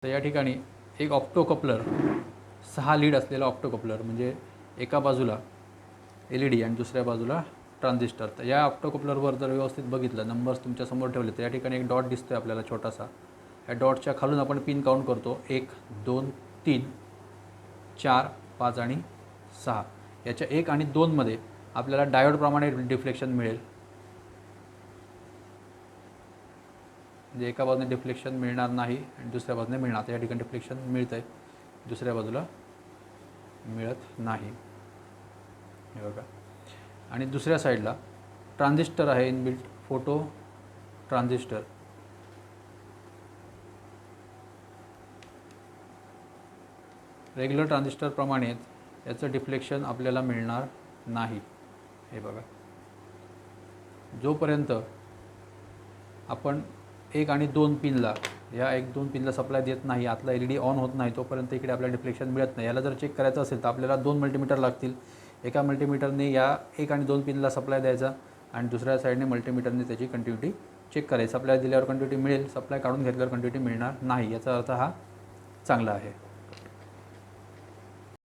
तर या ठिकाणी एक ऑप्टोकपलर 6 लीड असलेला ऑप्टोकपलर म्हणजे एका बाजूला LED आणि दुसऱ्या बाजूला ट्रान्झिस्टर. तर या ऑप्टोकपलरवर जर व्यवस्थित बघितलं, नंबर्स तुमच्यासमोर ठेवले, तर या ठिकाणी एक डॉट दिसतोय आपल्याला छोटासा. या डॉटच्या खालून आपण पिन काउंट करतो 1 2 3 4 5 आणि 6. याच्या 1 आणि 2 मध्ये आपल्याला डायोडप्रमाणे डिफ्लेक्शन मिळेल. म्हणजे एका बाजूने डिफ्लेक्शन मिळणार नाही आणि दुसऱ्या बाजूने मिळणार. तर या ठिकाणी डिफ्लेक्शन मिळतं आहे, दुसऱ्या बाजूला मिळत नाही. हे बघा. आणि दुसऱ्या साईडला ट्रान्झिस्टर आहे, इनबिल्ट फोटो ट्रान्झिस्टर. रेग्युलर ट्रान्झिस्टरप्रमाणेच याचं डिफ्लेक्शन आपल्याला मिळणार नाही. हे बघा. जोपर्यंत आपण 1 आणि 2 पिनला, या 1-2 पिनला सप्लाय देत नाही, आतला LED ऑन होत नाही, तोपर्यंत इकडे आपल्याला डिफ्लेक्शन मिळत नाही. याला जर चेक करायचं असेल तर आपल्याला 2 मल्टीमीटर लागतील. एका मल्टीमीटरने या 1 आणि 2 पिनला सप्लाय द्यायचा आणि दुसऱ्या साईडने मल्टीमीटरने त्याची कंटिन्युटी चेक करायची. सप्लाय दिल्यावर कंटिन्युटी मिळेल, सप्लाय काढून घेतल्यावर कंटिन्युटी मिळणार नाही. याचा अर्थ हा चांगला आहे.